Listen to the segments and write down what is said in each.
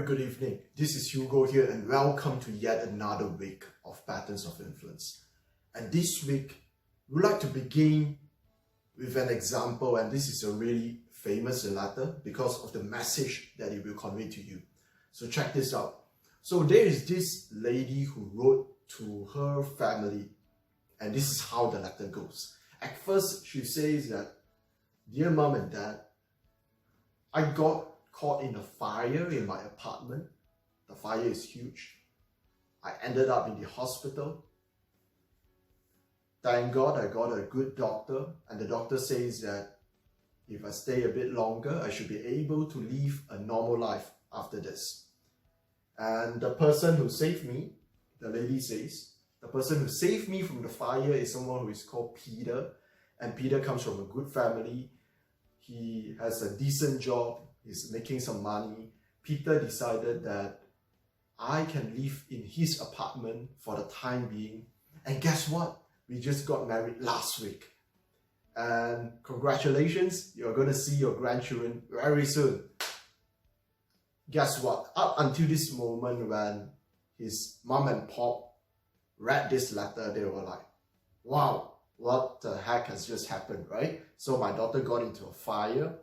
good evening. This is Hugo here and welcome to yet another week of Patterns of Influence. And this week, we'd like to begin with an example, and this is a really famous letter because of the message that it will convey to you. So check this out. So there is this lady who wrote to her family, and this is how the letter goes. At first, she says that, "Dear mom and dad, I got caught in a fire in my apartment. The fire is huge. I ended up in the hospital. Thank God I got a good doctor, and the doctor says that if I stay a bit longer, I should be able to live a normal life after this. And the person who saved me," the lady says, "the person who saved me from the fire is someone who is called Peter, and Peter comes from a good family. He has a decent job. He's making some money. Peter decided that I can live in his apartment for the time being. And guess what? We just got married last week. And congratulations, you're going to see your grandchildren very soon." Guess what? Up until this moment when his mom and pop read this letter, they were like, "Wow, what the heck has just happened," right? So my daughter got into a fire.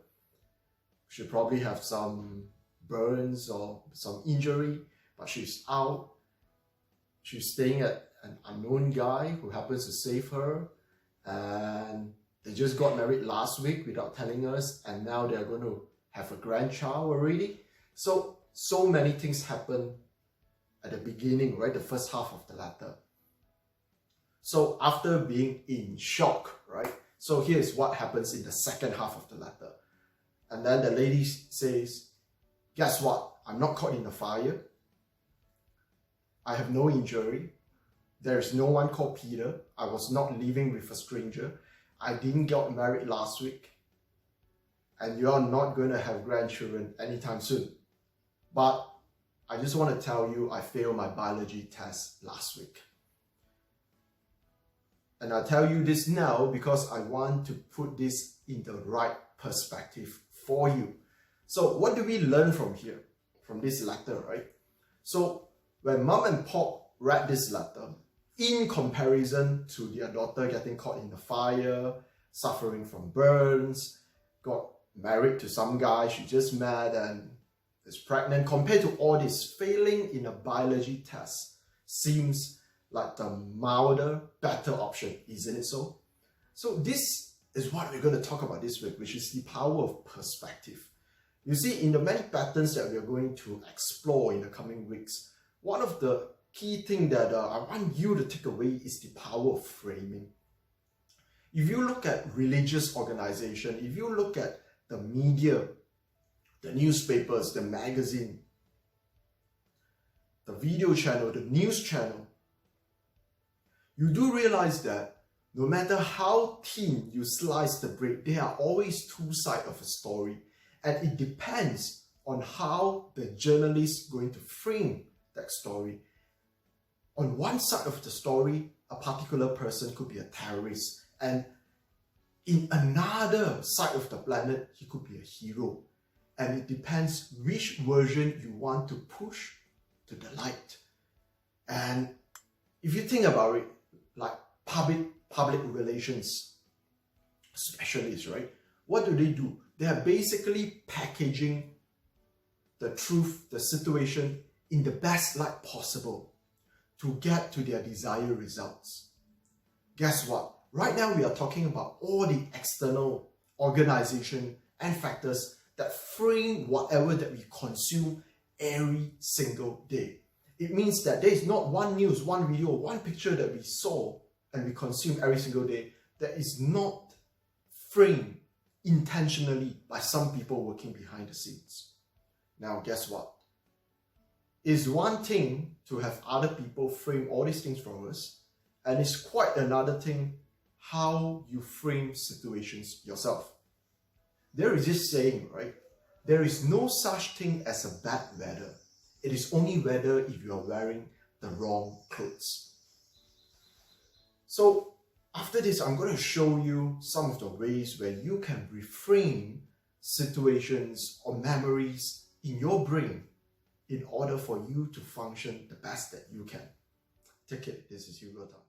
She probably have some burns or some injury, but she's out. She's staying at an unknown guy who happens to save her, and they just got married last week without telling us, and now they're going to have a grandchild already. So many things happen at the beginning, right? The first half of the letter. So after being in shock, right? So here's what happens in the second half of the letter. And then the lady says, "Guess what? I'm not caught in the fire. I have no injury. There's no one called Peter. I was not living with a stranger. I didn't get married last week. And you're not going to have grandchildren anytime soon. But I just want to tell you, I failed my biology test last week. And I tell you this now because I want to put this in the right perspective for you." So what do we learn from here, from this letter, right? So when mom and pop read this letter, in comparison to their daughter getting caught in the fire, suffering from burns, got married to some guy she just met and is pregnant, compared to all this, failing in a biology test seems like the milder, better option, isn't it so? So this is what we're going to talk about this week, which is the power of perspective. You see, in the many patterns that we are going to explore in the coming weeks, one of the key things that I want you to take away is the power of framing. If you look at religious organization, if you look at the media, the newspapers, the magazine, the video channel, the news channel, you do realize that no matter how thin you slice the bread, there are always two sides of a story. And it depends on how the journalist is going to frame that story. On one side of the story, a particular person could be a terrorist. And in another side of the planet, he could be a hero. And it depends which version you want to push to the light. And if you think about it, like public relations specialists, right? What do? They are basically packaging the truth, the situation in the best light possible to get to their desired results. Guess what? Right now we are talking about all the external organization and factors that frame whatever that we consume every single day. It means that there is not one news, one video, one picture that we saw and we consume every single day that is not framed intentionally by some people working behind the scenes. Now, guess what? It's one thing to have other people frame all these things for us, and it's quite another thing how you frame situations yourself. There is this saying, right? There is no such thing as a bad weather. It is only weather if you are wearing the wrong clothes. So after this, I'm going to show you some of the ways where you can reframe situations or memories in your brain in order for you to function the best that you can. Take care. This is Hugo Tan.